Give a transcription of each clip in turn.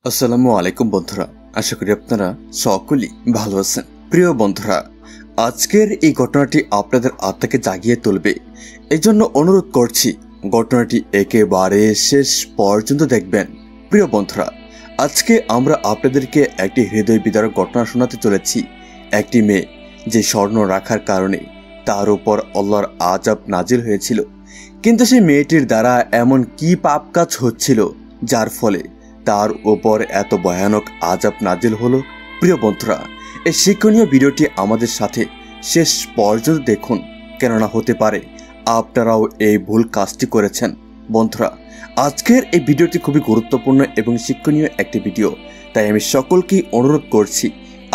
আসসালামু আলাইকুম বন্ধুরা, আশা করি আপনারা সকলেই ভালো আছেন। প্রিয় বন্ধুরা, আজকের এই ঘটনাটি আপনাদের আত্মাকে জাগিয়ে তুলবে। এই জন্য অনুরোধ করছি ঘটনাটি একেবারে শেষ পর্যন্ত দেখবেন। প্রিয় বন্ধুরা, আজকে আমরা আপনাদেরকে একটি হৃদয় বিদারক ঘটনা শোনাতে চলেছি। একটি মেয়ে যে স্বর্ণ রাখার কারণে তার উপর আল্লাহর আযাব নাজিল হয়েছিল, কিন্তু সেই মেয়েটির দ্বারা এমন কি পাপ কাজ হচ্ছিল যার ফলে তার উপর এত ভয়ানক আযাব নাজিল হলো। প্রিয় বন্ধুরা, এই শিক্ষণীয় ভিডিওটি আমাদের সাথে শেষ পর্যন্ত দেখুন, কেননা হতে পারে আপনারাও এই ভুল কাজটি করেছেন। বন্ধুরা, আজকের এই ভিডিওটি খুবই গুরুত্বপূর্ণ এবং শিক্ষণীয় একটি ভিডিও, তাই আমি সকলকেই অনুরোধ করছি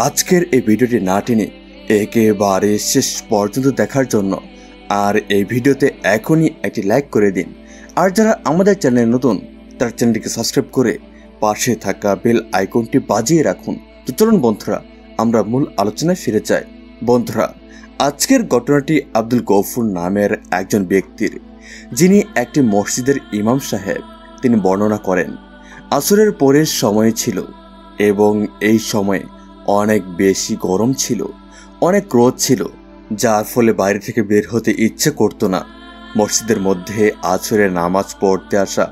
আজকের এই ভিডিওটি না টেনে একেবারে শেষ পর্যন্ত দেখার জন্য। আর এই ভিডিওতে এখনই একটি লাইক করে দিন। আর যারা আমাদের চ্যানেলে নতুন, তার চ্যানেলটিকে সাবস্ক্রাইব করে পাশে থাকা বেল আইকনটি বাজিয়ে রাখুন। তো চলুন বন্ধুরা, আমরা মূল আলোচনায় ফিরে যাই। বন্ধুরা, আজকের ঘটনাটি আব্দুল গফুর নামের একজন ব্যক্তির, যিনি একটি মসজিদের ইমাম সাহেব। তিনি বর্ণনা করেন, আসরের পরের সময় ছিল এবং এই সময়ে অনেক বেশি গরম ছিল, অনেক রোদ ছিল, যার ফলে বাইরে থেকে বের হতে ইচ্ছে করতো না। মসজিদের মধ্যে আসরের নামাজ পড়তে আসা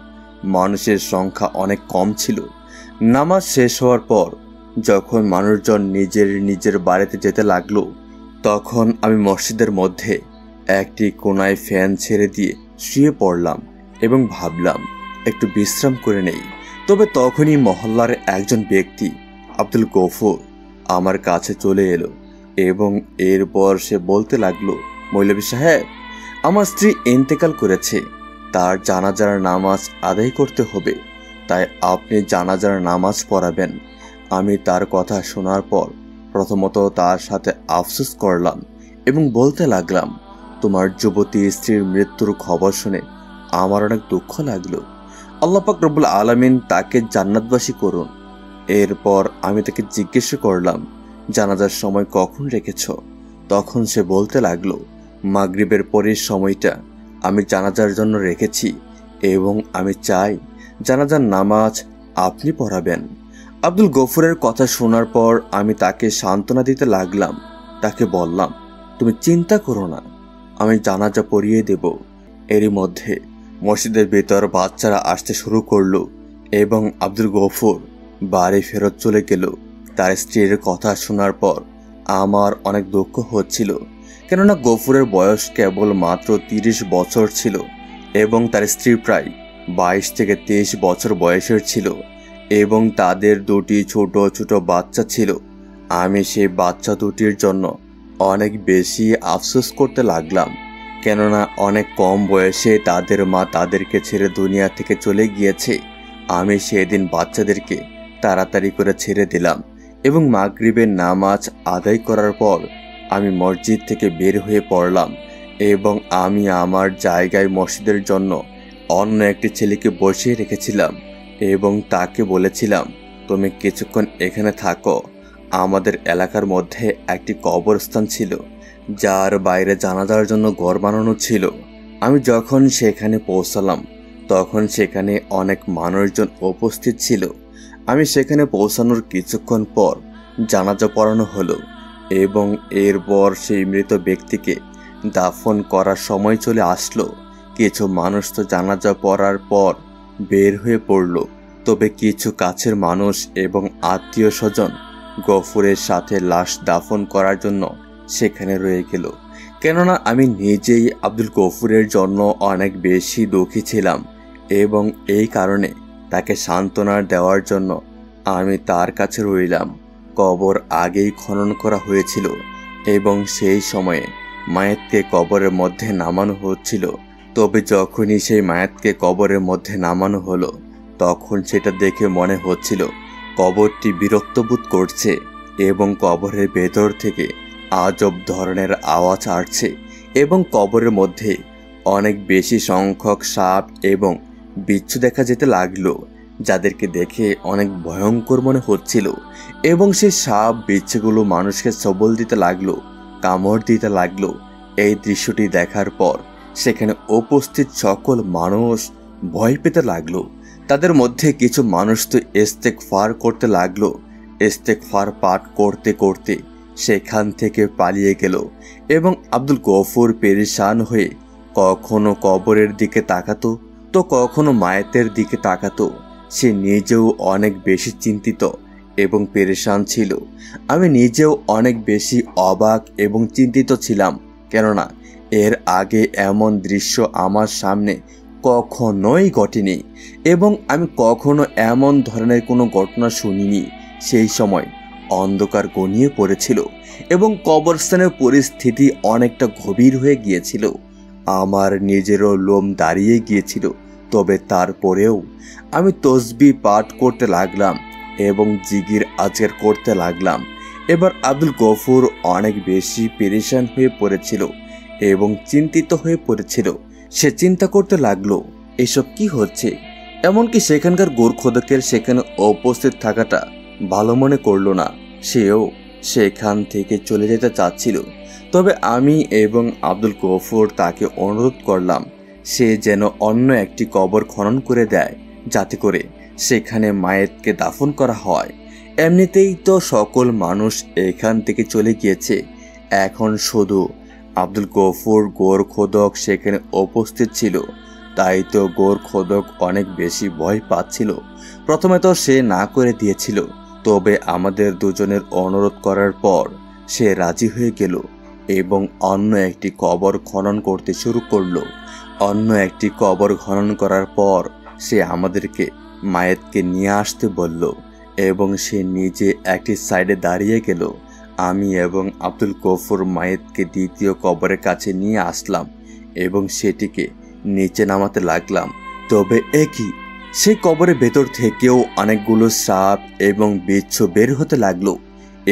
মানুষের সংখ্যা অনেক কম ছিল। নামাজ শেষ হওয়ার পর যখন মানুষজন নিজের বাড়িতে যেতে লাগলো, তখন আমি মসজিদের মধ্যে একটি কোনায় ফ্যান ছেড়ে দিয়ে শুয়ে পড়লাম এবং ভাবলাম একটু বিশ্রাম করে নেই। তবে তখনই মহল্লার একজন ব্যক্তি আব্দুল গফুর আমার কাছে চলে এলো এবং এরপর সে বলতে লাগলো, মৌলভী সাহেব, আমার স্ত্রী ইন্তেকাল করেছে, তার জানাজার নামাজ আদায় করতে হবে, তাই আপনি জানাজার নামাজ পড়াবেন। আমি তার কথা শোনার পর প্রথমত তার সাথে আফসোস করলাম এবং বলতে লাগলাম, তোমার যুবতী স্ত্রীর মৃত্যুর খবর শুনে আমার অনেক দুঃখ লাগলো। আল্লাহ পাক রব্বুল আলামিন তাকে জান্নাতবাসী করুন। এরপর আমি তাকে জিজ্ঞেস করলাম, জানাজার সময় কখন রেখেছ? তখন সে বলতে লাগলো, মাগরিবের পরের সময়টা আমি জানাজার জন্য রেখেছি এবং আমি চাই জানাজার নামাজ আপনি পড়াবেন। আব্দুল গফুরের কথা শোনার পর আমি তাকে সান্ত্বনা দিতে লাগলাম। তাকে বললাম, তুমি চিন্তা করো না, আমি জানাজা পড়িয়ে দেব। এরই মধ্যে মসজিদের ভেতর বাচ্চারা আসতে শুরু করলো এবং আব্দুল গফুর বাড়ি ফেরত চলে গেল। তার স্ত্রীর কথা শোনার পর আমার অনেক দুঃখ হচ্ছিল, কেননা গফুরের বয়স কেবল মাত্র 30 বছর ছিল এবং তার স্ত্রী প্রায় 22 থেকে 23 বছর বয়সের ছিল এবং তাদের দুটি ছোট ছোট বাচ্চা ছিল। আমি সেই বাচ্চা দুটির জন্য অনেক বেশি আফসোস করতে লাগলাম, কেননা অনেক কম বয়সে তাদের মা তাদেরকে ছেড়ে দুনিয়া থেকে চলে গিয়েছে। আমি সেদিন বাচ্চাদেরকে তাড়াতাড়ি করে ছেড়ে দিলাম এবং মাগরিবের নামাজ আদায় করার পর আমি মসজিদ থেকে বের হয়ে পড়লাম এবং আমি আমার জায়গায় মসজিদের জন্য অন্য একটি ছেলেকে বসিয়ে রেখেছিলাম এবং তাকে বলেছিলাম, তুমি কিছুক্ষণ এখানে থাকো। আমাদের এলাকার মধ্যে একটি কবরস্থান ছিল, যার বাইরে জানাজার জন্য ঘর বানানো ছিল। আমি যখন সেখানে পৌঁছালাম তখন সেখানে অনেক মানুষজন উপস্থিত ছিল। আমি সেখানে পৌঁছানোর কিছুক্ষণ পর জানাজা পড়ানো হলো এবং এরপর সেই মৃত ব্যক্তিকে দাফন করার সময় চলে আসলো। কিছু মানুষ তো জানাজা পড়ার পর বের হয়ে পড়ল, তবে কিছু কাছের মানুষ এবং আত্মীয় স্বজন গফুরের সাথে লাশ দাফন করার জন্য সেখানে রয়ে গেল। কেননা আমি নিজেই আব্দুল গফুরের জন্য অনেক বেশি দুঃখী ছিলাম এবং এই কারণে তাকে সান্ত্বনা দেওয়ার জন্য আমি তার কাছে রইলাম। কবর আগেই খনন করা হয়েছিল এবং সেই সময়ে মায়েতকে কবরের মধ্যে নামানো হচ্ছিল। তবে যখনই সেই মায়েতকে কবরের মধ্যে নামানো হলো, তখন সেটা দেখে মনে হচ্ছিল কবরটি বিরক্ত বোধ করছে এবং কবরের ভেতর থেকে আজব ধরনের আওয়াজ আসছে এবং কবরের মধ্যে অনেক বেশি সংখ্যক সাপ এবং বিচ্ছু দেখা যেতে লাগলো, যাদেরকে দেখে অনেক ভয়ঙ্কর মনে হচ্ছিল এবং সেই সাপ বিচ্ছুগুলো মানুষকে সবল দিতে লাগলো, কামড় দিতে লাগলো। এই দৃশ্যটি দেখার পর সেখানে উপস্থিত সকল মানুষ ভয় পেতে লাগলো। তাদের মধ্যে কিছু মানুষ তো ইস্তেগফার করতে লাগলো। ইস্তেগফার পাঠ করতে করতে সেখান থেকে পালিয়ে গেল এবং আব্দুল গফুর পেরেশান হয়ে কখনো কবরের দিকে তাকাতো তো কখনো মায়েতের দিকে তাকাতো। সে নিজেও অনেক বেশি চিন্তিত এবং পেরেশান ছিল। আমি নিজেও অনেক বেশি অবাক এবং চিন্তিত ছিলাম, কেননা এর আগে এমন দৃশ্য আমার সামনে কখনোই ঘটেনি এবং আমি কখনো এমন ধরনের কোনো ঘটনা শুনিনি। সেই সময় অন্ধকার ঘনিয়ে পড়েছিল এবং কবরস্থানের পরিস্থিতি অনেকটা গভীর হয়ে গিয়েছিল। আমার নিজেরও লোম দাঁড়িয়ে গিয়েছিল। তবে তারপরেও আমি তসবিহ পাঠ করতে লাগলাম এবং জিকির আজকার করতে লাগলাম। এবার আব্দুল গফুর অনেক বেশি পেরেশান হয়ে পড়েছিল এবং চিন্তিত হয়ে পড়েছিল। সে চিন্তা করতে লাগলো এসব কি হচ্ছে। এমনকি সেখানকার গোরখোদকের সেখানে উপস্থিত থাকাটা ভালো মনে করলো না। সেও সেখান থেকে চলে যেতে চাচ্ছিল। তবে আমি এবং আব্দুল গফুর তাকে অনুরোধ করলাম সে যেন অন্য একটি কবর খনন করে দেয়, যাতে করে সেখানে মায়েতকে দাফন করা হয়। এমনিতেই তো সকল মানুষ এখান থেকে চলে গিয়েছে, এখন শুধু আব্দুল গফুর গোরখোদক সেখানে উপস্থিত ছিল। তাই তো গোরখোদক অনেক বেশি ভয় পাচ্ছিল। প্রথমে তো সে না করে দিয়েছিল, তবে আমাদের দুজনের অনুরোধ করার পর সে রাজি হয়ে গেল এবং অন্য একটি কবর খনন করতে শুরু করলো। অন্য একটি কবর খনন করার পর সে আমাদেরকে মায়েতকে নিয়ে আসতে বলল এবং সে নিজে একটি সাইডে দাঁড়িয়ে গেল। আমি এবং আব্দুল গফুর মায়েতকে দ্বিতীয় কবরের কাছে নিয়ে আসলাম এবং সেটিকে নিচে নামাতে লাগলাম। তবে একই সেই কবরের ভেতর থেকেও অনেকগুলো সাপ এবং বিচ্ছু বের হতে লাগলো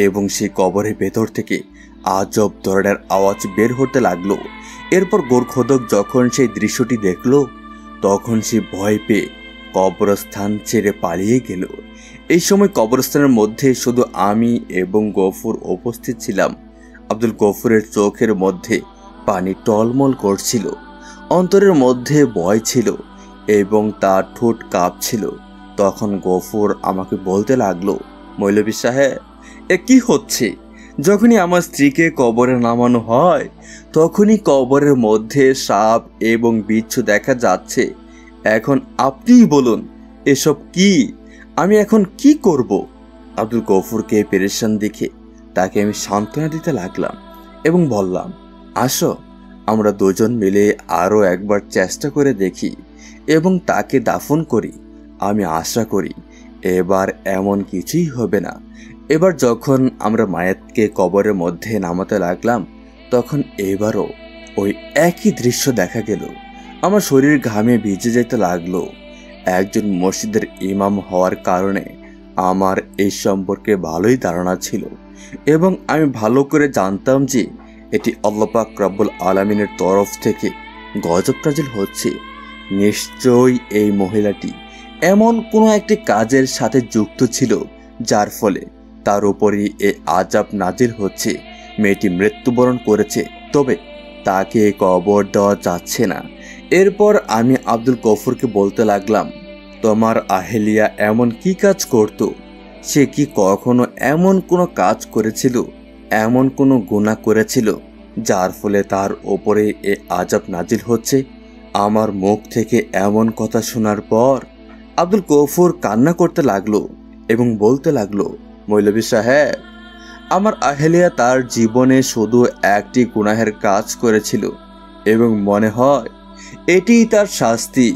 এবং সেই কবরের ভেতর থেকে আজব ধরনের আওয়াজ বের হতে লাগলো। এরপর গোরখোদক যখন সেই দৃশ্যটি দেখলো তখন সে ভয় পেয়ে কবরস্থান ছেড়ে পালিয়ে গেল। এই সময় কবরস্থানের মধ্যে শুধু আমি এবং গফুর উপস্থিত ছিলাম। আব্দুল গফুরের চোখের মধ্যে পানি টলমল করছিল, অন্তরের মধ্যে ভয় ছিল এবং তার ঠোঁট কাঁপছিল। তখন গফুর আমাকে বলতে লাগলো, মৌলভী সাহেব, এ কি হচ্ছে? যখনই আমার স্ত্রীকে কবরে নামানো হয় তখনই কবরের মধ্যে সাপ এবং বিচ্ছু দেখা যাচ্ছে। এখন আপনিই বলুন এসব কি? আমি এখন কি করব? আব্দুল গফুরকে পেরেশান দেখে তাকে আমি সান্ত্বনা দিতে লাগলাম এবং বললাম, আসো আমরা দুজন মিলে আরও একবার চেষ্টা করে দেখি এবং তাকে দাফন করি। আমি আশা করি এবার এমন কিছুই হবে না। এবার যখন আমরা মায়েতকে কবরের মধ্যে নামাতে লাগলাম তখন এবারও ওই একই দৃশ্য দেখা গেল। আমার শরীর ঘামে ভিজে যেতে লাগলো। একজন মসজিদের ইমাম হওয়ার কারণে আমার এই সম্পর্কে ভালোই ধারণা ছিল এবং আমি ভালো করে জানতাম যে এটি আল্লাহ পাক রব্বুল আলামিনের তরফ থেকে গজব নাজিল হচ্ছে। নিশ্চয়ই এই মহিলাটি এমন কোনো একটি কাজের সাথে যুক্ত ছিল যার ফলে তার উপরই এই আযাব নাজিল হচ্ছে। মেয়েটি মৃত্যুবরণ করেছে, তবে তাকে কবর দেওয়া যাচ্ছে না। এরপর আমি আব্দুল গফুরকে বলতে লাগলাম, তোমার আহেলিয়া এমন কি কাজ করত? সে কি কখনো এমন কোনো কাজ করেছিল, এমন কোনো গুনাহ করেছিল যার ফলে তার ওপরে এ আযাব নাজিল হচ্ছে? আমার মুখ থেকে এমন কথা শোনার পর আব্দুল গফুর কান্না করতে লাগলো এবং বলতে লাগলো, মৌলভী সাহেব, আমার আহেলিয়া তার জীবনে শুধু একটি গুনাহের কাজ করেছিল এবং মনে হয় এটিই তার শাস্তি।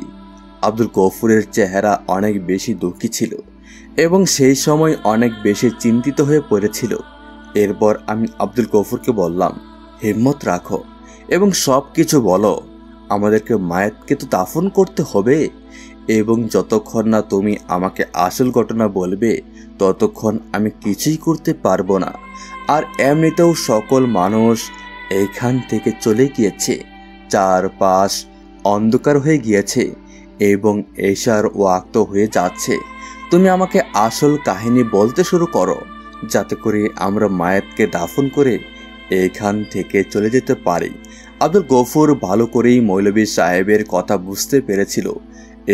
আব্দুল গফুরের চেহারা অনেক বেশি দুঃখী ছিল এবং সেই সময় অনেক বেশি চিন্তিত হয়ে পড়েছিল। এরপর আমি আব্দুল গফুরকে বললাম, হিম্মত রাখো এবং সব কিছু বলো। আমাদেরকে মায়েতকে তো দাফন করতে হবে এবং যতক্ষণ না তুমি আমাকে আসল ঘটনা বলবে ততক্ষণ আমি কিছুই করতে পারবো না। আর এমনিতেও সকল মানুষ এইখান থেকে চলে গিয়েছে, চারপাশ অন্ধকার হয়ে গিয়েছে এবং এশার ওয়াক্ত হয়ে যাচ্ছে। তুমি আমাকে আসল কাহিনী বলতে শুরু করো, যাতে করে আমরা মায়েতকে দাফন করে এইখান থেকে চলে যেতে পারি। আব্দুল গফুর ভালো করেই মৌলভী সাহেবের কথা বুঝতে পেরেছিল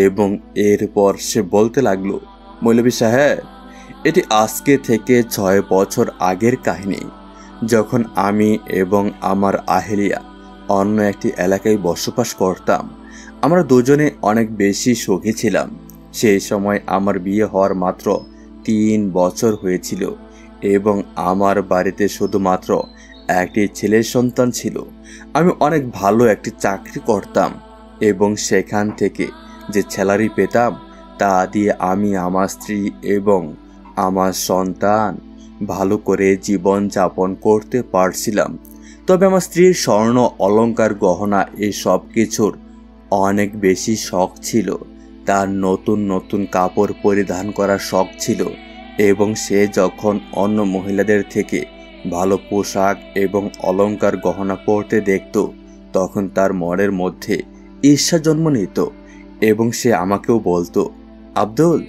এবং এরপর সে বলতে লাগলো, মৌলভী সাহেব, এটি আজকে থেকে 6 বছর আগের কাহিনী, যখন আমি এবং আমার আহেলিয়া অন্য একটি এলাকায় বসবাস করতাম। আমরা দুজনে অনেক বেশি সুখী ছিলাম। সেই সময় আমার বিয়ে হওয়ার মাত্র 3 বছর হয়েছিল এবং আমার বাড়িতে শুধুমাত্র একটি ছেলের সন্তান ছিল। আমি অনেক ভালো একটি চাকরি করতাম এবং সেখান থেকে যে স্যালারি পেতাম তা দিয়ে আমি আমার স্ত্রী এবং আমার সন্তান ভালো করে জীবন যাপন করতে পারছিলাম। তবে আমার স্ত্রীর স্বর্ণ অলংকার গহনা এই সব কিছুর অনেক বেশি শখ ছিল। তার নতুন নতুন কাপড় পরিধান করার শখ ছিল এবং সে যখন অন্য মহিলাদের থেকে ভালো পোশাক এবং অলংকার গহনা পরতে দেখত তখন তার মনের মধ্যে ঈর্ষা জন্ম নিত এবং সে আমাকেও বলতো, আব্দুল,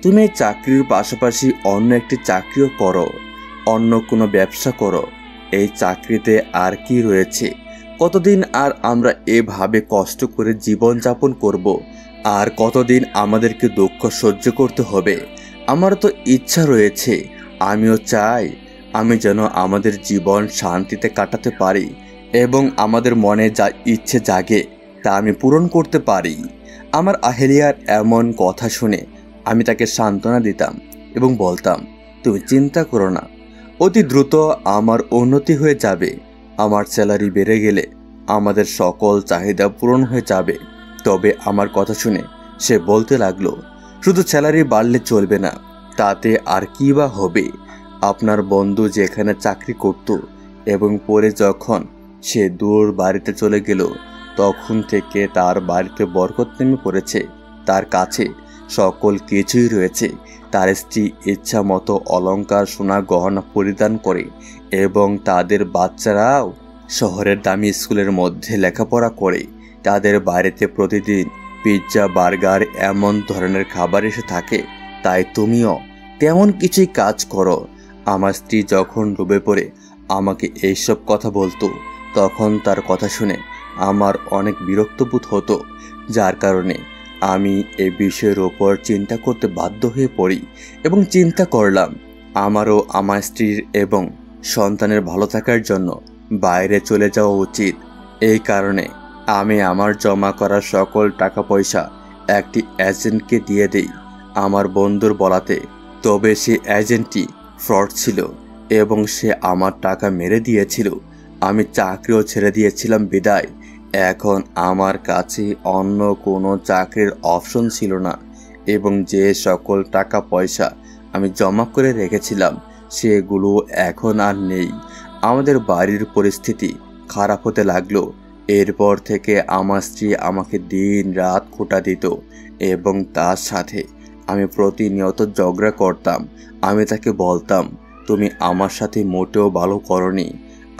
তুমি এই চাকরির পাশাপাশি অন্য একটি চাকরিও করো, অন্য কোনো ব্যবসা করো। এই চাকরিতে আর কি রয়েছে? কতদিন আর আমরা এভাবে কষ্ট করে জীবন যাপন করব? আর কতদিন আমাদেরকে দুঃখ সহ্য করতে হবে? আমার তো ইচ্ছা রয়েছে, আমিও চাই আমি যেন আমাদের জীবন শান্তিতে কাটাতে পারি এবং আমাদের মনে যা ইচ্ছে জাগে তা আমি পূরণ করতে পারি। আমার আহেলিয়ার এমন কথা শুনে আমি তাকে সান্ত্বনা দিতাম এবং বলতাম, তুমি চিন্তা করো না, অতি দ্রুত আমার উন্নতি হয়ে যাবে। আমার স্যালারি বেড়ে গেলে আমাদের সকল চাহিদা পূরণ হয়ে যাবে। তবে আমার কথা শুনে সে বলতে লাগলো, শুধু স্যালারি বাড়লে চলবে না, তাতে আর কি বা হবে? আপনার বন্ধু যেখানে চাকরি করত এবং পরে যখন সে দূর বাড়িতে চলে গেল তখন থেকে তার বাড়িতে বরকত নেমে পড়েছে। তার কাছে সকল কিছুই রয়েছে। তার স্ত্রী ইচ্ছা মতো অলংকার সোনা গহনা পরিধান করে এবং তাদের বাচ্চারাও শহরের দামি স্কুলের মধ্যে লেখাপড়া করে। তাদের বাড়িতে প্রতিদিন পিৎজা, বার্গার এমন ধরনের খাবার এসে থাকে। তাই তুমিও তেমন কিছুই কাজ করো। আমার স্ত্রী যখন ডুবে পড়ে আমাকে এইসব কথা বলতো তখন তার কথা শুনে আমার অনেক বিরক্ত বোধ হতো, যার কারণে আমি এই বিষয়ের ওপর চিন্তা করতে বাধ্য হয়ে পড়ি এবং চিন্তা করলাম আমারও আমার স্ত্রীর এবং সন্তানের ভালো থাকার জন্য বাইরে চলে যাওয়া উচিত। এই কারণে আমি আমার জমা করা সকল টাকা পয়সা একটি এজেন্টকে দিয়ে দেই আমার বন্ধুর বলাতে। তবে সে এজেন্টটি ফ্রড ছিল এবং সে আমার টাকা মেরে দিয়েছিল। আমি চাকরিও ছেড়ে দিয়েছিলাম বিদায়। এখন আমার কাছে অন্য কোনো চাকরির অপশন ছিল না এবং যে সকল টাকা পয়সা আমি জমা করে রেখেছিলাম সেগুলো এখন আর নেই। আমাদের বাড়ির পরিস্থিতি খারাপ হতে লাগলো। এরপর থেকে আমার স্ত্রী আমাকে দিন রাত খোঁটা দিত এবং তার সাথে আমি প্রতিনিয়ত ঝগড়া করতাম। আমি তাকে বলতাম, তুমি আমার সাথে মোটেও ভালো করনি।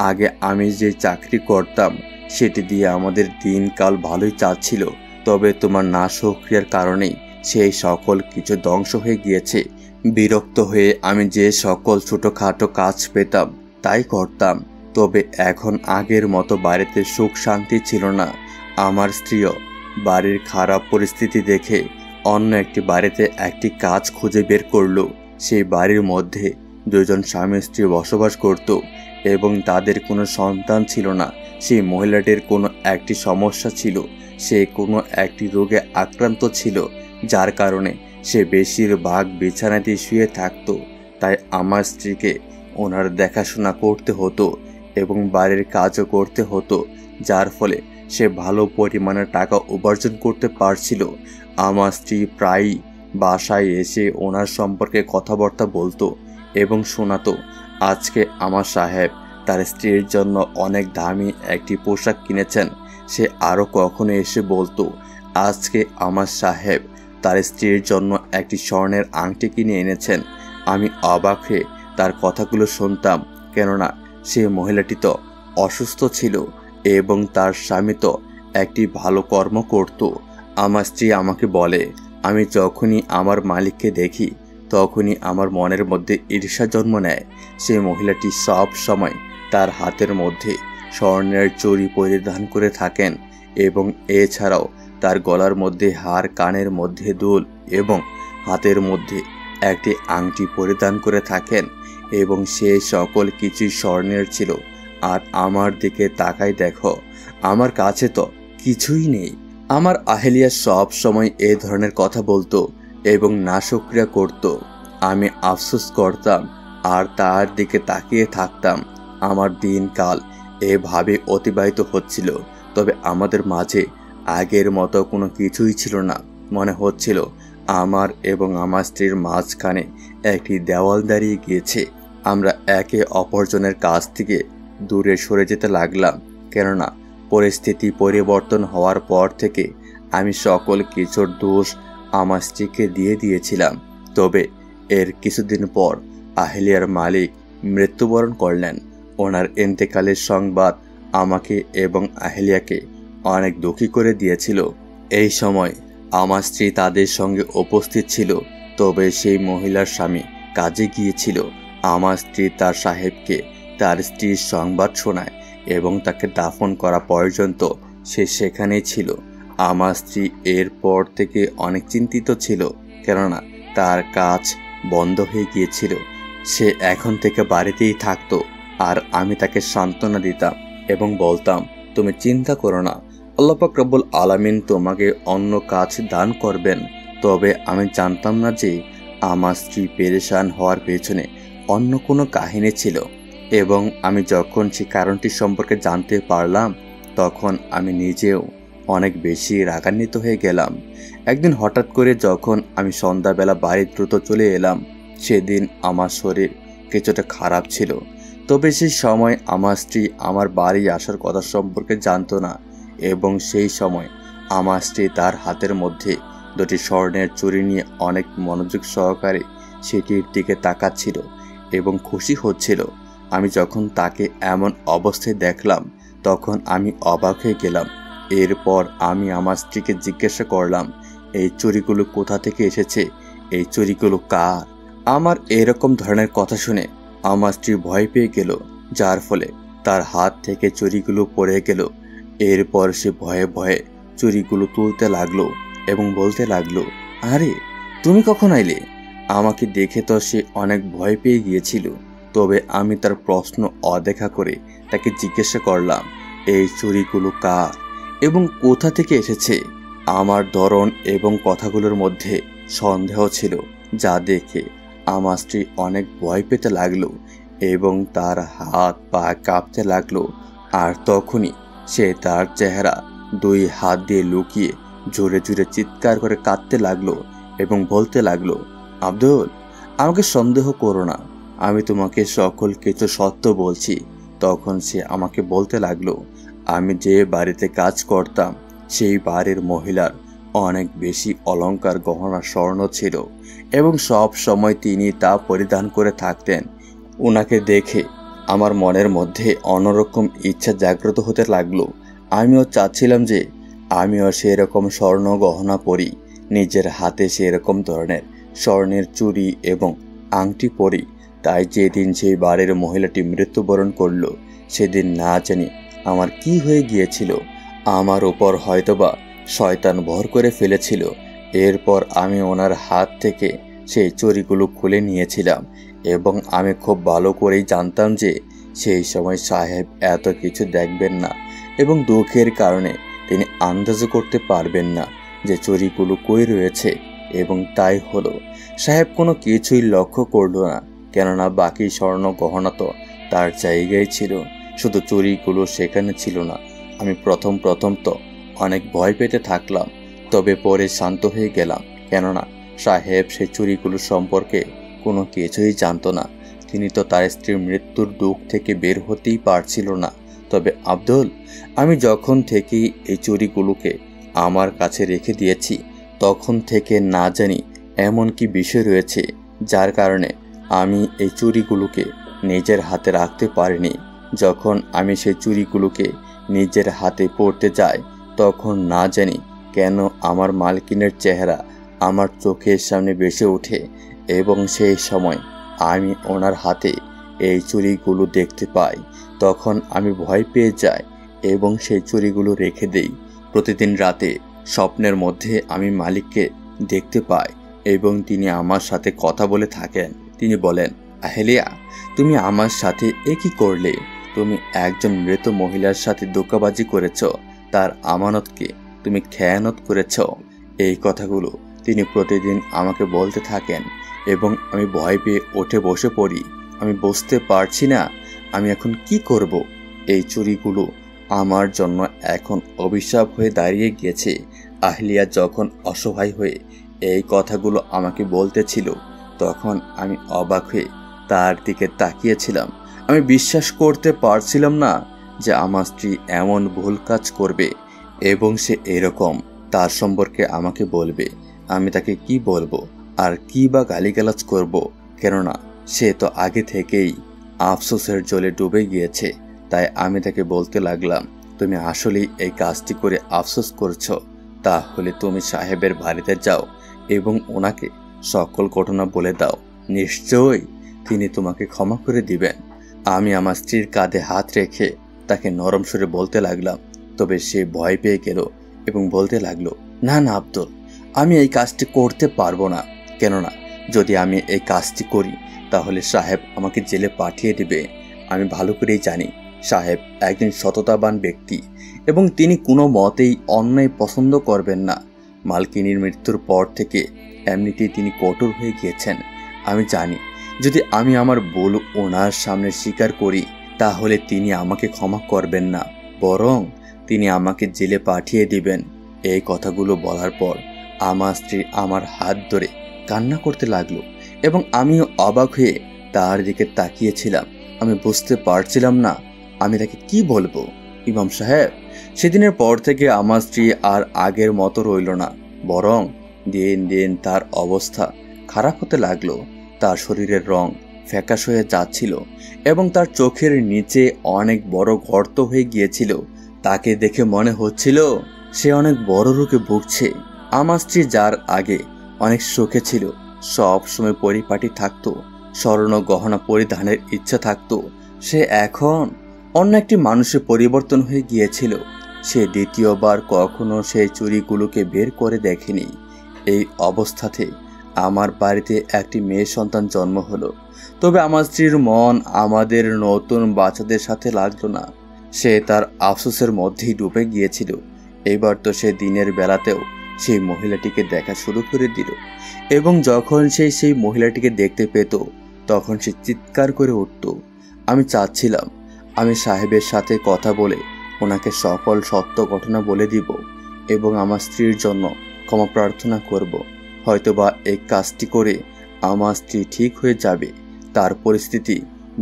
আগে আমি যে চাকরি করতাম সেটি দিয়ে আমাদের দিনকাল ভালোই যাচ্ছিল, তবে তোমার না সক্রিয়ার কারণেই সেই সকল কিছু ধ্বংস হয়ে গিয়েছে। বিরক্ত হয়ে আমি যে সকল ছোটোখাটো কাজ পেতাম তাই করতাম। তবে এখন আগের মতো বাড়িতে সুখ শান্তি ছিল না। আমার স্ত্রীও বাড়ির খারাপ পরিস্থিতি দেখে অন্য একটি বাড়িতে একটি কাজ খুঁজে বের করলো। সেই বাড়ির মধ্যে দুজন স্বামী স্ত্রী বসবাস করত এবং তাদের কোনো সন্তান ছিল না। সেই মহিলাটির কোনো একটি সমস্যা ছিল, সে কোনো একটি রোগে আক্রান্ত ছিল, যার কারণে সে বেশিরভাগ বিছানাতে শুয়ে থাকতো। তাই আমার স্ত্রীকে ওনার দেখাশোনা করতে হতো এবং বাড়ির কাজও করতে হতো, যার ফলে সে ভালো পরিমাণে টাকা উপার্জন করতে পারছিল। আমার স্ত্রী প্রায়ই বাসায় এসে ওনার সম্পর্কে কথাবার্তা বলতো এবং শোনাতো। আজকে আমার সাহেব তার স্ত্রীর জন্য অনেক দামি একটি পোশাক কিনেছেন। সে আরও কখনো এসে বলতো, আজকে আমার সাহেব তার স্ত্রীর জন্য একটি স্বর্ণের আংটি কিনে এনেছেন। আমি অবাক হয়ে তার কথাগুলো শুনতাম, কেননা সে মহিলাটি তো অসুস্থ ছিল এবং তার স্বামী তো একটি ভালো কর্ম করত। আমার স্ত্রী আমাকে বলে, আমি যখনই আমার মালিককে দেখি তখনই আমার মনের মধ্যে ঈর্ষা জন্ম নেয়। সে মহিলাটি সব সময় তার হাতের মধ্যে স্বর্ণের চুড়ি পরিধান করে থাকেন এবং এছাড়াও তার গলার মধ্যে হার, কানের মধ্যে দুল এবং হাতের মধ্যে একটি আংটি পরিধান করে থাকেন এবং সে সকল কিছুই স্বর্ণের ছিল। আর আমার দিকে তাকাই দেখো, আমার কাছে তো কিছুই নেই। আমার আহেলিয়া সব সময় এই ধরনের কথা বলতো এবং নাশক্রিয়া করত। আমি আফসোস করতাম আর তার দিকে তাকিয়ে থাকতাম। আমার দিনকাল এভাবে অতিবাহিত হচ্ছিল। তবে আমাদের মাঝে আগের মতো কোনো কিছুই ছিল না। মনে হচ্ছিল আমার এবং আমার স্ত্রীর মাঝখানে একটি দেওয়াল দাঁড়িয়ে গিয়েছে। আমরা একে অপরজনের কাছ থেকে দূরে সরে যেতে লাগলাম, কেননা পরিস্থিতি পরিবর্তন হওয়ার পর থেকে আমি সকল কিছুর দোষ আমার স্ত্রীকে দিয়ে দিয়েছিলাম। তবে এর কিছুদিন পর আহেলিয়ার মালিক মৃত্যুবরণ করলেন। ওনার ইন্তেকালের সংবাদ আমাকে এবং আহেলিয়াকে অনেক দুঃখী করে দিয়েছিল। এই সময় আমার স্ত্রী তাদের সঙ্গে উপস্থিত ছিল, তবে সেই মহিলার স্বামী কাজে গিয়েছিল। আমার স্ত্রী তার সাহেবকে তার স্ত্রীর সংবাদ শোনায় এবং তাকে দাফন করা পর্যন্ত সে সেখানেই ছিল। আমার স্ত্রী এরপর থেকে অনেক চিন্তিত ছিল, কেননা তার কাজ বন্ধ হয়ে গিয়েছিল। সে এখন থেকে বাড়িতেই থাকতো আর আমি তাকে সান্ত্বনা দিতাম এবং বলতাম, তুমি চিন্তা করো না, আল্লাহ পাক রব্বুল আলামিন তোমাকে অন্য কাজ দান করবেন। তবে আমি জানতাম না যে আমার স্ত্রী পেরেশান হওয়ার পেছনে অন্য কোনো কাহিনী ছিল এবং আমি যখন সেই কারণটি সম্পর্কে জানতে পারলাম তখন আমি নিজেও অনেক বেশি রাগান্বিত হয়ে গেলাম। একদিন হঠাৎ করে যখন আমি সন্ধ্যাবেলা বাড়ি দ্রুত চলে এলাম, সেদিন আমার শরীর কিছুটা খারাপ ছিল। তবে সেই সময় আমার স্ত্রী আমার বাড়ি আসার কথা সম্পর্কে জানতো না এবং সেই সময় আমার স্ত্রী তার হাতের মধ্যে দুটি স্বর্ণের চুড়ি নিয়ে অনেক মনোযোগ সহকারে সেটির দিকে তাকাচ্ছিল এবং খুশি হচ্ছিল। আমি যখন তাকে এমন অবস্থায় দেখলাম তখন আমি অবাক হয়ে গেলাম। এরপর আমি আমার স্ত্রীকে জিজ্ঞাসা করলাম, এই চুড়িগুলো কোথা থেকে এসেছে, এই চুড়িগুলো কার? আমার এরকম ধরনের কথা শুনে আমার স্ত্রী ভয় পেয়ে গেল, যার ফলে তার হাত থেকে চুড়িগুলো পড়ে গেল। এরপর সে ভয়ে ভয়ে চুড়িগুলো তুলতে লাগলো এবং বলতে লাগলো, আরে তুমি কখন আইলে? আমাকে দেখে তো সে অনেক ভয় পেয়ে গিয়েছিল। তবে আমি তার প্রশ্ন অদেখা করে তাকে জিজ্ঞাসা করলাম, এই চুড়িগুলো কার এবং কোথা থেকে এসেছে? আমার ধরন এবং কথাগুলোর মধ্যে সন্দেহ ছিল, যা দেখে আমার স্ত্রী অনেক ভয় পেতে লাগলো এবং তার হাত পা কাঁপতে লাগলো। আর তখনই সে তার চেহারা দুই হাত দিয়ে লুকিয়ে জোরে জোরে চিৎকার করে কাঁদতে লাগলো এবং বলতে লাগলো, আব্দুল, আমাকে সন্দেহ করো না, আমি তোমাকে সকল কিছু সত্য বলছি। তখন সে আমাকে বলতে লাগলো, আমি যে বাড়িতে কাজ করতাম সেই বাড়ির মহিলার অনেক বেশি অলংকার, গহনা, স্বর্ণ ছিল এবং সব সময় তিনি তা পরিধান করে থাকতেন। ওনাকে দেখে আমার মনের মধ্যে অন্যরকম ইচ্ছা জাগ্রত হতে লাগলো। আমিও চাচ্ছিলাম যে আমিও সেরকম স্বর্ণ গহনা পরি, নিজের হাতে সেরকম ধরনের স্বর্ণের চুড়ি এবং আংটি পরি। তাই যেদিন সেই বাড়ির মহিলাটি মৃত্যুবরণ করলো সেদিন না জানি আমার কি হয়ে গিয়েছিল। আমার উপর হয়তোবা শয়তান ভর করে ফেলেছিল। এরপর আমি ওনার হাত থেকে সেই চুড়িগুলো খুলে নিয়েছিলাম এবং আমি খুব ভালো করেই জানতাম যে সেই সময় সাহেব এত কিছু দেখবেন না এবং দুঃখের কারণে তিনি আন্দাজও করতে পারবেন না যে চুড়িগুলো কই রয়েছে। এবং তাই হলো, সাহেব কোনো কিছুই লক্ষ্য করলো না, কেননা বাকি স্বর্ণ গহনা তো তার জায়গায় ছিল, শুধু চুড়িগুলো সেখানে ছিল না। আমি প্রথম তো অনেক ভয় পেতে থাকলাম, তবে পরে শান্ত হয়ে গেলাম, কেননা সাহেব সেই চুড়িগুলো সম্পর্কে কোনো কিছুই জানতো না। তিনি তো তার স্ত্রীর মৃত্যুর দুঃখ থেকে বের হতেই পারছিল না। তবে আব্দুল, আমি যখন থেকেই এই চুড়িগুলোকে আমার কাছে রেখে দিয়েছি তখন থেকে না জানি এমন কি বিষয় রয়েছে যার কারণে আমি এই চুড়িগুলোকে নিজের হাতে রাখতে পারিনি। যখন আমি সেই চুড়িগুলোকে নিজের হাতে পড়তে যাই তখন না জানি কেন আমার মালকিনের চেহারা আমার চোখের সামনে ভেসে ওঠে এবং সেই সময় আমি ওনার হাতে এই চুড়িগুলো দেখতে পাই। তখন আমি ভয় পেয়ে যাই এবং সেই চুড়িগুলো রেখে দেই। প্রতিদিন রাতে স্বপ্নের মধ্যে আমি মালিককে দেখতে পাই এবং তিনি আমার সাথে কথা বলে থাকেন। তিনি বলেন, আহেলিয়া, তুমি আমার সাথে এ কি করলে? তুমি একজন মৃত মহিলার সাথে ধোঁকাবাজি করেছ, তার আমানতকে তুমি খেয়ানত করেছ। এই কথাগুলো তিনি প্রতিদিন আমাকে বলতে থাকেন এবং আমি ভয় পেয়ে উঠে বসে পড়ি। আমি বুঝতে পারছি না আমি এখন কি করব। এই চুরিগুলো আমার জন্য এখন অভিশাপ হয়ে দাঁড়িয়ে গিয়েছে। আহলিয়া যখন অসহায় হয়ে এই কথাগুলো আমাকে বলতেছিল, তখন আমি অবাক হয়ে তার দিকে তাকিয়েছিলাম। আমি বিশ্বাস করতে পারছিলাম না যে আমার স্ত্রী এমন ভুল কাজ করবে এবং সে এরকম তার সম্পর্কে আমাকে বলবে। আমি তাকে কি বলবো আর কি বা গালিগালাজ করব? কেননা সে তো আগে থেকেই আফসোসের জলে ডুবে গিয়েছে। তাই আমি তাকে বলতে লাগলাম, তুমি আসলেই এই কাজটি করে আফসোস করছো? তাহলে তুমি সাহেবের বাড়িতে যাও এবং ওনাকে সকল ঘটনা বলে দাও। নিশ্চয়ই তিনি তোমাকে ক্ষমা করে দিবেন। আমি আমার স্ত্রীর কাঁধে হাত রেখে তাকে নরম সুরে বলতে লাগলাম। তবে সে ভয় পেয়ে গেল এবং বলতে লাগলো, না না আব্দুল, আমি এই কাজটি করতে পারবো না। কেননা যদি আমি এই কাজটি করি তাহলে সাহেব আমাকে জেলে পাঠিয়ে দিবে। আমি ভালো করেই জানি সাহেব একজন সততাবান ব্যক্তি এবং তিনি কোনো মতেই অন্যায় পছন্দ করবেন না। মালকিনীর মৃত্যুর পর থেকে এমনিতেই তিনি কঠোর হয়ে গিয়েছেন। আমি জানি যদি আমি আমার ভুল ওনার সামনে স্বীকার করি তাহলে তিনি আমাকে ক্ষমা করবেন না, বরং তিনি আমাকে জেলে পাঠিয়ে দিবেন। এই কথাগুলো বলার পর আমার স্ত্রী আমার হাত ধরে কান্না করতে লাগলো এবং আমিও অবাক হয়ে তার দিকে তাকিয়েছিলাম। আমি বুঝতে পারছিলাম না আমি তাকে কি বলবো। ইমাম সাহেব, সেদিনের পর থেকে আমার স্ত্রী আর আগের মতো রইল না, বরং দিন দিন তার অবস্থা খারাপ হতে লাগলো। তার শরীরের রং ফ্যাকাশ হয়ে যাচ্ছিল এবং তার চোখের নিচে অনেক বড় গর্ত হয়ে গিয়েছিল। তাকে দেখে মনে হচ্ছিল সে অনেক বড় রোগে ভুগছে। আমার স্ত্রী যার আগে অনেক সুখে ছিল, সব সময় পরিপাটি থাকতো, স্বর্ণ গহনা পরিধানের ইচ্ছা থাকতো, সে এখন অন্য একটি মানুষের পরিবর্তন হয়ে গিয়েছিল। সে দ্বিতীয়বার কখনো সেই চুরিগুলোকে বের করে দেখেনি। এই অবস্থাতে আমার বাড়িতে একটি মেয়ে সন্তান জন্ম হলো। তবে আমার স্ত্রীর মন আমাদের নতুন বাচ্চাদের সাথে লাগলো না। সে তার আফসোসের মধ্যেই ডুবে গিয়েছিল। এবার তো সে দিনের বেলাতেও সেই মহিলাটিকে দেখা শুরু করে দিল এবং যখন সে সেই মহিলাটিকে দেখতে পেত তখন সে চিৎকার করে উঠত। আমি চাচ্ছিলাম আমি সাহেবের সাথে কথা বলে ওনাকে সকল সত্য ঘটনা বলে দিব এবং আমার স্ত্রীর জন্য ক্ষমা প্রার্থনা করব। হয়তোবা এই কাজটি করে আমার স্ত্রী ঠিক হয়ে যাবে, তার পরিস্থিতি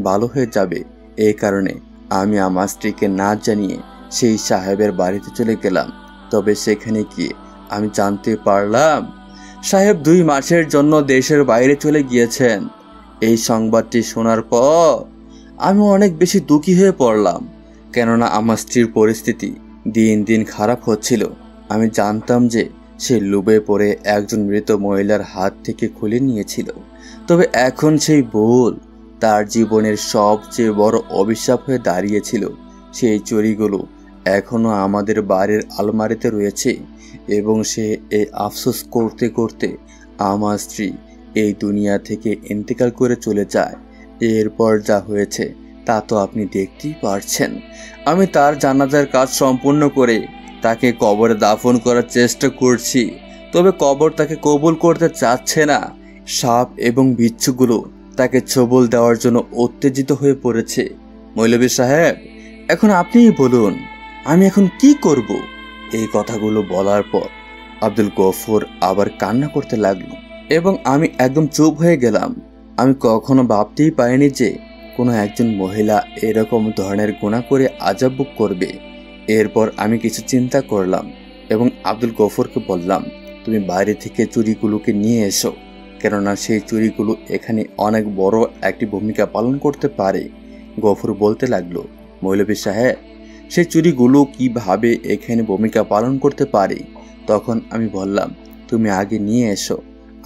ভালো হয়ে যাবে। এই কারণে আমি আমার স্ত্রীকে না জানিয়ে সেই সাহেবের বাড়িতে চলে গেলাম। তবে সেখানে গিয়ে আমি জানতে পারলাম সাহেব 2 মাসের জন্য দেশের বাইরে চলে গিয়েছেন। এই সংবাদটি শোনার পর আমি অনেক বেশি দুঃখী হয়ে পড়লাম, কেননা আমার স্ত্রীর পরিস্থিতি দিন দিন খারাপ হচ্ছিল। আমি জানতাম যে সে লোভে পড়ে একজন মৃত মহিলার হাত থেকে খুলে নিয়েছিল। তবে এখন সেই ভুল তার জীবনের সবচেয়ে বড় অভিশাপ হয়ে দাঁড়িয়েছিল। সেই চুরিগুলো এখনো আমাদের বাড়ির আলমারিতে রয়েছে এবং সে এই আফসোস করতে করতে আমার স্ত্রী এই দুনিয়া থেকে ইন্তেকাল করে চলে যায়। এরপর যা হয়েছে তা তো আপনি দেখতেই পারছেন। আমি তার জানাজার কাজ সম্পূর্ণ করে তাকে কবরে দাফন করার চেষ্টা করছি, তবে কবর তাকে কবুল করতে চাচ্ছে না। সাপ এবং বিচ্ছুগুলো তাকে ছোবল দেওয়ার জন্য উত্তেজিত হয়ে পড়েছে। মৌলভী সাহেব, এখন আপনিই বলুন আমি এখন কি করব? এই কথাগুলো বলার পর আব্দুল গফুর আবার কান্না করতে লাগলো এবং আমি একদম চুপ হয়ে গেলাম। আমি কখনো ভাবতেই পারিনি যে কোনো একজন মহিলা এরকম ধরনের গুনাহ করে আযাব ভোগ করবে। এরপর আমি কিছু চিন্তা করলাম এবং আব্দুল গফুরকে বললাম, তুমি বাইরে থেকে চুরিগুলোকে নিয়ে এসো, কেননা সেই চুরিগুলো এখানে অনেক বড় একটি ভূমিকা পালন করতে পারে। গফুর বলতে লাগলো, মৌলভী সাহেব, সেই চুরিগুলো কিভাবে এখানে ভূমিকা পালন করতে পারে? তখন আমি বললাম, তুমি আগে নিয়ে এসো,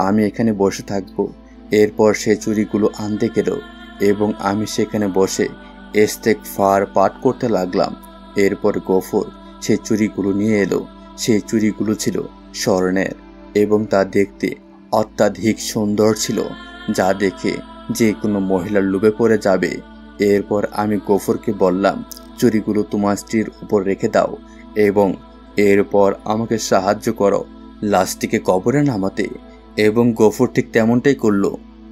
আমি এখানে বসে থাকবো। এরপর সেই চুরিগুলো আনতে গেল এবং আমি সেখানে বসে ইস্তেগফার পাঠ করতে লাগলাম। এরপর গফুর সেই চুরিগুলো নিয়ে এলো। সেই চুড়িগুলো ছিল স্বর্ণের এবং তা দেখতে অত্যাধিক সুন্দর ছিল, যা দেখে যে কোনো মহিলার লোভে পড়ে যাবে। এরপর আমি গফুরকে বললাম, চুড়িগুলো তোমার স্ত্রীর উপর রেখে দাও এবং এরপর আমাকে সাহায্য করো লাশটিকে কবরে নামাতে। এবং গফুর ঠিক তেমনটাই করলো।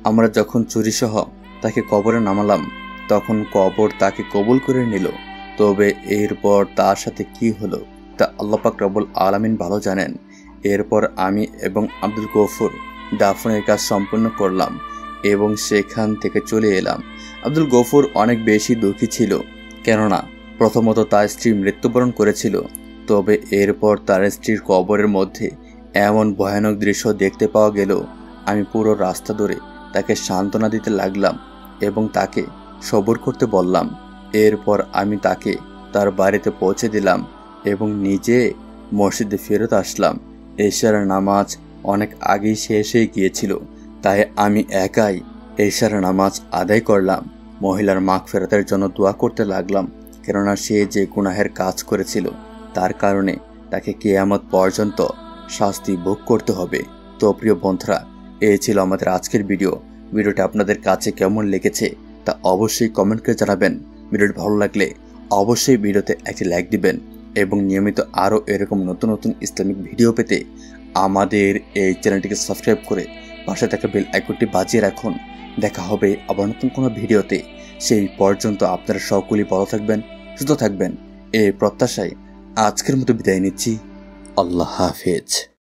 আমরা যখন চুরিসহ তাকে কবরে নামালাম তখন কবর তাকে কবুল করে নিল। তবে এরপর তার সাথে কি হলো তা আল্লাহ পাক রব্বুল আলামিন ভালো জানেন। এরপর আমি এবং আব্দুল গফুর দাফনের কাজ সম্পন্ন করলাম এবং সেখান থেকে চলে এলাম। আব্দুল গফুর অনেক বেশি দুঃখী ছিল, কেননা প্রথমত তার স্ত্রী মৃত্যুবরণ করেছিল। তবে এরপর তার স্ত্রীর কবরের মধ্যে এমন ভয়ানক দৃশ্য দেখতে পাওয়া গেল। আমি পুরো রাস্তা ধরে তাকে সান্ত্বনা দিতে লাগলাম এবং তাকে সবর করতে বললাম। এরপর আমি তাকে তার বাড়িতে পৌঁছে দিলাম এবং নিজে মসজিদে ফেরত আসলাম। এশার নামাজ অনেক আগেই শেষ হয়ে গিয়েছিল, তাই আমি একাই এশার নামাজ আদায় করলাম। মহিলার মাগফিরাতের জন্য দোয়া করতে লাগলাম, কেননা সে যে গুনাহের কাজ করেছিল তার কারণে তাকে কিয়ামত পর্যন্ত শাস্তি ভোগ করতে হবে। তো প্রিয় বন্ধুরা, এই ছিল আমাদের আজকের ভিডিওটি আপনাদের কাছে কেমন লেগেছে তা অবশ্যই কমেন্ট করে জানাবেন। ভিডিওটি ভালো লাগলে অবশ্যই ভিডিওতে একটি লাইক দিবেন এবং নিয়মিত আরও এরকম নতুন নতুন ইসলামিক ভিডিও পেতে আমাদের এই চ্যানেলটিকে সাবস্ক্রাইব করে পাশে থাকা বেল আইকনটি বাজিয়ে রাখুন। দেখা হবে আবার নতুন কোনো ভিডিওতে। সেই পর্যন্ত আপনারা সকলেই ভালো থাকবেন, সুস্থ থাকবেন এই প্রত্যাশায় আজকের মতো বিদায় নিচ্ছি। আল্লাহ হাফেজ।